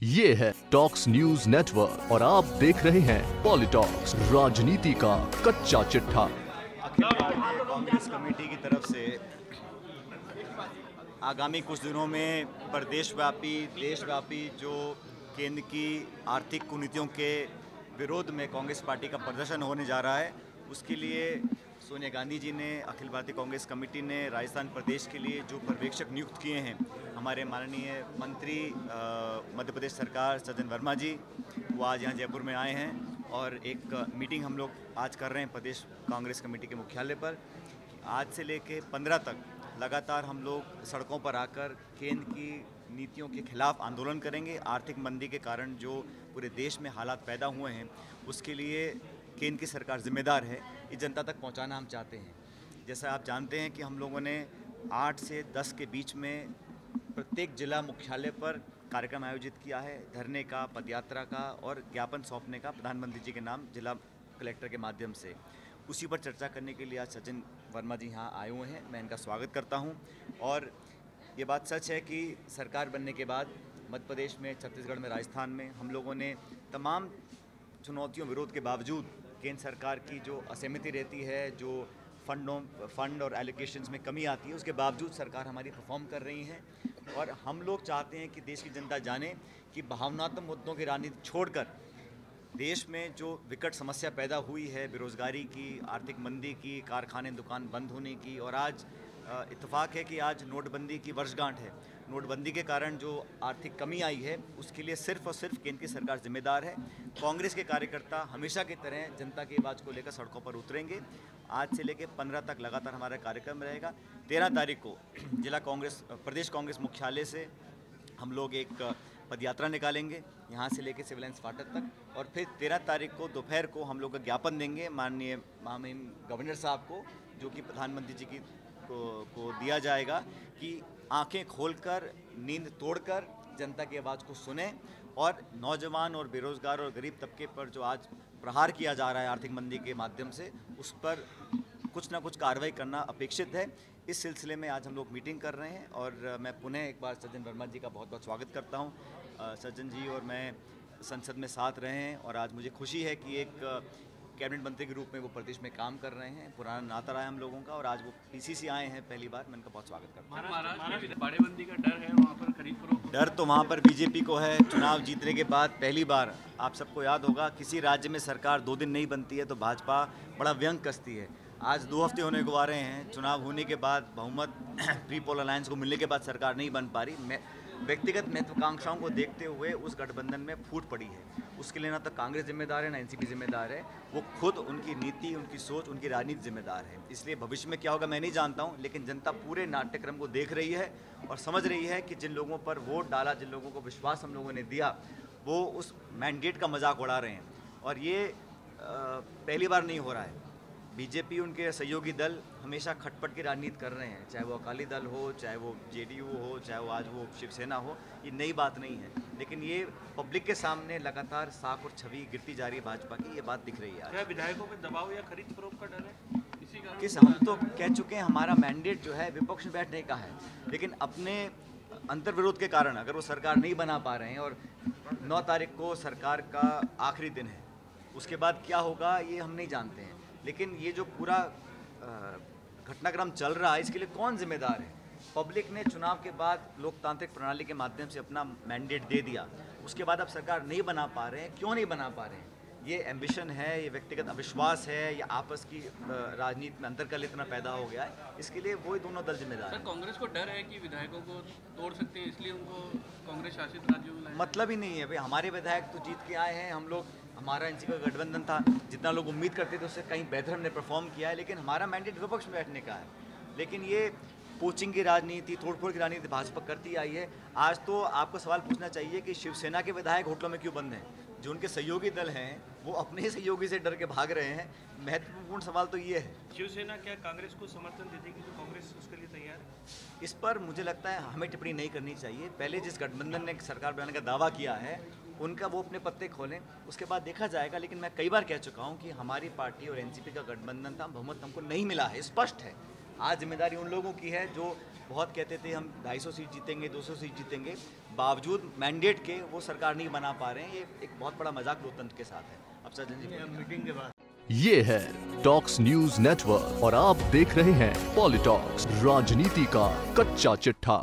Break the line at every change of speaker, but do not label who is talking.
ये है talks news network और आप देख रहे हैं पॉलिटॉक्स, राजनीति का कच्चा चिट्ठा।
अखिल भारतीय कांग्रेस कमेटी की तरफ से आगामी कुछ दिनों में प्रदेशव्यापी देशव्यापी जो केंद्र की आर्थिक कुनीतियों के विरोध में कांग्रेस पार्टी का प्रदर्शन होने जा रहा है, उसके लिए सोनिया गांधी जी ने, अखिल भारतीय कांग्रेस कमेटी ने राजस्थान प्रदेश के लिए जो पर्यवेक्षक नियुक्त किए हैं, हमारे माननीय मंत्री मध्य प्रदेश सरकार सज्जन वर्मा जी, वो आज यहाँ जयपुर में आए हैं और एक मीटिंग हम लोग आज कर रहे हैं प्रदेश कांग्रेस कमेटी के मुख्यालय पर। आज से लेके 15 तक लगातार हम लोग सड़कों पर आकर केंद्र की नीतियों के खिलाफ आंदोलन करेंगे। आर्थिक मंदी के कारण जो पूरे देश में हालात पैदा हुए हैं, उसके लिए केंद्र की सरकार जिम्मेदार है। ये जनता तक पहुंचाना हम चाहते हैं। जैसा आप जानते हैं कि हम लोगों ने 8 से 10 के बीच में प्रत्येक जिला मुख्यालय पर कार्यक्रम आयोजित किया है, धरने का, पदयात्रा का और ज्ञापन सौंपने का प्रधानमंत्री जी के नाम जिला कलेक्टर के माध्यम से। उसी पर चर्चा करने के लिए आज सज्जन वर्मा जी यहाँ आए हुए हैं, मैं इनका स्वागत करता हूँ। और ये बात सच है कि सरकार बनने के बाद मध्य प्रदेश में, छत्तीसगढ़ में, राजस्थान में हम लोगों ने तमाम चुनौतियों विरोध के बावजूद केंद्र सरकार की जो असहमति रहती है, जो फंड और एलोकेशंस में कमी आती है, उसके बावजूद सरकार हमारी परफॉर्म कर रही है। और हम लोग चाहते हैं कि देश की जनता जाने कि भावनात्मक मुद्दों की राजनीति छोड़कर देश में जो विकट समस्या पैदा हुई है, बेरोजगारी की, आर्थिक मंदी की, कारखाने दुकान बंद होने की, और आज इत्तेफाक है कि आज नोटबंदी की वर्षगांठ है। नोटबंदी के कारण जो आर्थिक कमी आई है, उसके लिए सिर्फ और सिर्फ केंद्र की सरकार जिम्मेदार है। कांग्रेस के कार्यकर्ता हमेशा की तरह जनता की आवाज़ को लेकर सड़कों पर उतरेंगे। आज से लेकर 15 तक लगातार हमारा कार्यक्रम रहेगा। 13 तारीख को प्रदेश कांग्रेस मुख्यालय से हम लोग एक पदयात्रा निकालेंगे, यहाँ से लेकर सिविल लाइन्स फाटक तक, और फिर 13 तारीख को दोपहर को हम लोग ज्ञापन देंगे माननीय महामहिम गवर्नर साहब को, जो कि प्रधानमंत्री जी को दिया जाएगा कि आंखें खोलकर, नींद तोड़कर जनता की आवाज़ को सुने और नौजवान और बेरोजगार और गरीब तबके पर जो आज प्रहार किया जा रहा है आर्थिक मंदी के माध्यम से, उस पर कुछ ना कुछ कार्रवाई करना अपेक्षित है। इस सिलसिले में आज हम लोग मीटिंग कर रहे हैं और मैं पुनः एक बार सज्जन वर्मा जी का बहुत बहुत स्वागत करता हूं। सज्जन जी और मैं संसद में साथ रहे हैं और आज मुझे खुशी है कि एक कैबिनेट मंत्री के रूप में वो प्रदेश में काम कर रहे हैं। पुराना नाता रहा है हम लोगों का और आज वो पीसीसी आए हैं पहली बार, मैं उनका बहुत स्वागत करता हूँ।
महाराष्ट्र में बाड़ेबंदी का डर है वहाँ पर, खरीद फरोख्त
डर तो वहाँ पर बीजेपी को है। चुनाव जीतने के बाद पहली बार, आप सबको याद होगा, किसी राज्य में सरकार 2 दिन नहीं बनती है तो भाजपा बड़ा व्यंग कसती है। आज 2 हफ्ते होने को आ रहे हैं, चुनाव होने के बाद बहुमत प्री पोल अलायंस को मिलने के बाद सरकार नहीं बन पा रही। व्यक्तिगत महत्वाकांक्षाओं को देखते हुए उस गठबंधन में फूट पड़ी है। उसके लिए ना तो कांग्रेस जिम्मेदार है, ना एनसीपी जिम्मेदार है, वो खुद, उनकी नीति, उनकी सोच, उनकी राजनीति जिम्मेदार है। इसलिए भविष्य में क्या होगा मैं नहीं जानता हूँ, लेकिन जनता पूरे नाट्यक्रम को देख रही है और समझ रही है कि जिन लोगों पर वोट डाला, जिन लोगों को विश्वास हम लोगों ने दिया, वो उस मैंडेट का मजाक उड़ा रहे हैं। और ये पहली बार नहीं हो रहा है। बीजेपी, उनके सहयोगी दल हमेशा खटपट की राजनीति कर रहे हैं, चाहे वो अकाली दल हो, चाहे वो जेडीयू हो, चाहे वो आज वो शिवसेना हो। ये नई बात नहीं है, लेकिन ये पब्लिक के सामने लगातार साख और छवि गिरती जा रही है भाजपा की, ये बात दिख रही है।
क्या विधायकों पे दबाव या खरीद फरोख्त का डर है इसी कारण?
किस हम तो कह चुके हैं, हमारा मैंडेट जो है विपक्ष में बैठने का है, लेकिन अपने अंतर्विरोध के कारण अगर वो सरकार नहीं बना पा रहे हैं, और 9 तारीख को सरकार का आखिरी दिन है, उसके बाद क्या होगा ये हम नहीं जानते हैं। लेकिन ये जो पूरा घटनाक्रम चल रहा है, इसके लिए कौन जिम्मेदार है? पब्लिक ने चुनाव के बाद लोकतांत्रिक प्रणाली के माध्यम से अपना मैंडेट दे दिया, उसके बाद अब सरकार नहीं बना पा रहे हैं। क्यों नहीं बना पा रहे हैं? ये एम्बिशन है, ये व्यक्तिगत अविश्वास है, या आपस की राजनीति में अंतर्कल इतना पैदा हो गया है? इसके लिए वही दोनों दल जिम्मेदार हैं।
कांग्रेस को डर है कि विधायकों को तोड़ सकते हैं, इसलिए उनको कांग्रेस शासित राज्यों में
मतलब ही नहीं है भाई। हमारे विधायक तो जीत के आए हैं, हम लोग, हमारा एनसीपी का गठबंधन था, जितना लोग उम्मीद करते थे उससे कहीं बेहतर हमने परफॉर्म किया है, लेकिन हमारा मैंडेट विपक्ष में बैठने का है। लेकिन ये पोचिंग की राजनीति, तोड़फोड़ की राजनीति भाजपा करती आई है। आज तो आपको सवाल पूछना चाहिए कि शिवसेना के विधायक होटलों में क्यों बंद हैं? जो उनके सहयोगी दल हैं वो अपने ही सहयोगी से डर के भाग रहे हैं। महत्वपूर्ण सवाल तो ये है।
शिवसेना क्या कांग्रेस को समर्थन दे देगी, जो कांग्रेस उसके लिए तैयार है?
इस पर मुझे लगता है हमें टिप्पणी नहीं करनी चाहिए। पहले जिस गठबंधन ने सरकार बनाने का दावा किया है, उनका वो अपने पत्ते खोलें, उसके बाद देखा जाएगा। लेकिन मैं कई बार कह चुका हूँ कि हमारी पार्टी और एनसीपी का गठबंधन था, बहुमत हमको नहीं मिला है, स्पष्ट है। आज जिम्मेदारी उन लोगों की है जो बहुत कहते थे हम 250 सीट जीतेंगे, 200 सीट जीतेंगे, बावजूद मैंडेट के वो सरकार नहीं बना पा रहे हैं। ये एक बहुत बड़ा मजाक लोकतंत्र के साथ है। अब सज्जन जी मीटिंग के बाद
ये है टॉक्स न्यूज नेटवर्क और आप देख रहे हैं पॉलिटॉक्स, राजनीति का कच्चा चिट्ठा।